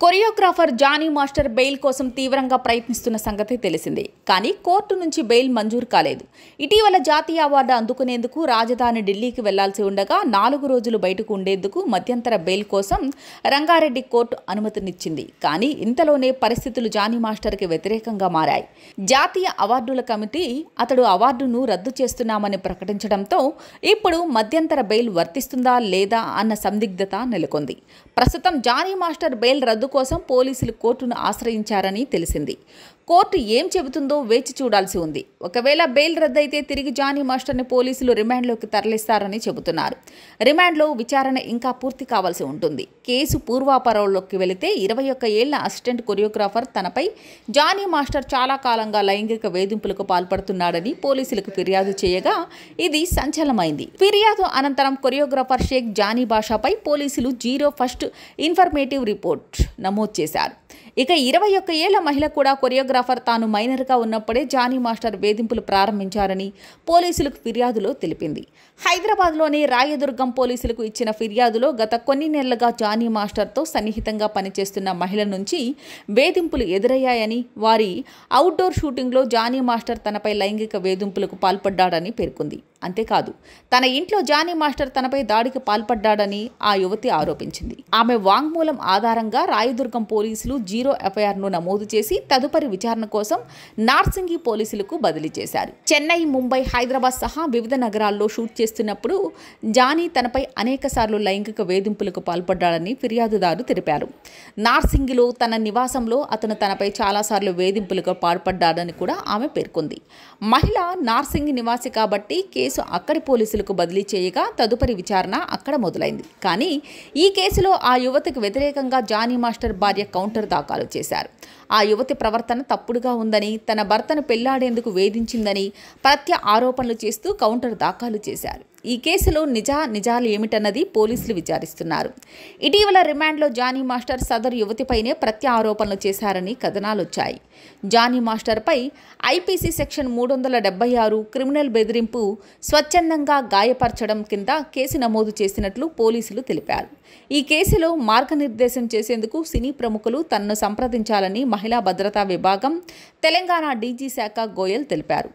Choreographer Johnny master bail కోసం తీవ్రంగా ప్రయత్నిస్తున్న సంగతి తెలిసిందే. కానీ కోర్టు నుంచి బెయిల్ మంజూరు కాలేదు. ఇటీవల జాతీయ అవార్డు అందుకునేందుకు రాజధాని ఢిల్లీకి వెళ్లాల్సి ఉండగా 4 రోజులు బయటకు ఉండేందుకు మధ్యంతర బెయిల్ కోసం రంగారెడ్డి కోర్టు అనుమతినిచ్చింది. కానీ ఇంతలోనే పరిస్థితులు జానీ మాస్టర్కి వ్యతిరేకంగా మారాయి. జాతీయ అవార్డుల కమిటీ అతడు అవార్డును రద్దు చేస్తున్నామని ప్రకటించడంతో ఇప్పుడు మధ్యంతర బెయిల్ వర్తిస్తుందా లేదా అన్న సందిగ్ధత నెలకొంది. ప్రస్తుతం జానీ మాస్టర్ బెయిల్ రద్దు కోసం పోలీసులు కోర్టును ఆశ్రయించారని తెలిసింది. కోర్టు ఏం చెబుతుందో వేచి చూడాల్సి ఉంది. ఒకవేళ బెయిల్ రద్దయితే తిరిగి జానీ మాస్టర్ని పోలీసులు రిమాండ్లోకి తరలిస్తారని చెబుతున్నారు. రిమాండ్లో విచారణ ఇంకా పూర్తి కావాల్సి ఉంటుంది. కేసు పూర్వాపరంలోకి వెళితే 21 ఏళ్ల అసిస్టెంట్ కొరియోగ్రాఫర్ తనపై జానీ మాస్టర్ చాలా కాలంగా లైంగిక వేధింపులకు పాల్పడుతున్నాడని పోలీసులకు ఫిర్యాదు చేయగా ఇది సంచలనమైంది. ఫిర్యాదు అనంతరం కొరియోగ్రాఫర్ షేక్ జానీ బాషాపై పోలీసులు జీరో ఫస్ట్ ఇన్ఫర్మేటివ్ రిపోర్ట్ నమోదు చేశారు. ఇక 21 ఏళ్ల మహిళ కూడా కొరియోగ్రాఫర్ తాను మైనర్గా ఉన్నప్పుడే జానీ మాస్టర్ వేధింపులు ప్రారంభించారని పోలీసులకు ఫిర్యాదులో తెలిపింది. హైదరాబాద్లోని రాయదుర్గం పోలీసులకు ఇచ్చిన ఫిర్యాదులో గత కొన్ని నెలలుగా జానీ మాస్టర్తో సన్నిహితంగా పనిచేస్తున్న మహిళ నుంచి వేధింపులు ఎదురయ్యాయని, వారి అవుట్డోర్ షూటింగ్లో జానీ మాస్టర్ తనపై లైంగిక వేధింపులకు పాల్పడ్డాడని పేర్కొంది. అంతేకాదు, తన ఇంట్లో జానీ మాస్టర్ తనపై దాడికి పాల్పడ్డాడని ఆ యువతి ఆరోపించింది. ఆమె వాంగ్మూలం ఆధారంగా రాయదుర్గం పోలీసులు జీరో ఎఫ్ఐఆర్ను నమోదు చేసి తదుపరి విచారణ కోసం నార్సింగి పోలీసులకు బదిలీ చేశారు. చెన్నై, ముంబై, హైదరాబాద్ సహా వివిధ నగరాల్లో షూట్ చేస్తున్నప్పుడు జానీ తనపై అనేకసార్లు లైంగిక వేధింపులకు పాల్పడ్డాడని ఫిర్యాదుదారు తెలిపారు. నార్సింగిలో తన నివాసంలో అతను తనపై చాలాసార్లు వేధింపులకు పాల్పడ్డాడని కూడా ఆమె పేర్కొంది. మహిళ నార్సింగి నివాసి కాబట్టి కేసు అక్కడి పోలీసులకు బదిలీ చేయగా తదుపరి విచారణ అక్కడ మొదలైంది. కానీ ఈ కేసులో ఆ యువతికి వ్యతిరేకంగా జానీ మాస్టర్ భార్య కౌంటర్ దాఖలు చేశారు. ఆ యువతి ప్రవర్తన తప్పుడుగా ఉందని, తన భర్తను పెళ్లాడేందుకు వేధించిందని ఆరోపణలు చేస్తూ కౌంటర్ దాఖలు చేశారు. ఈ కేసులో నిజాలు ఏమిటన్నది పోలీసులు విచారిస్తున్నారు. ఇటీవల రిమాండ్లో జానీ మాస్టర్ సదరు యువతిపైనే ఆరోపణలు చేశారని కథనాలొచ్చాయి. జానీ మాస్టర్పై ఐపీసీ సెక్షన్ 376 క్రిమినల్ బెదిరింపు, స్వచ్ఛందంగా గాయపరచడం కింద కేసు నమోదు చేసినట్లు పోలీసులు తెలిపారు. ఈ కేసులో మార్గనిర్దేశం చేసేందుకు సినీ ప్రముఖులు తనను సంప్రదించాలని మహిళా భద్రతా విభాగం, తెలంగాణ డీజీ శాఖ గోయల్ తెలిపారు.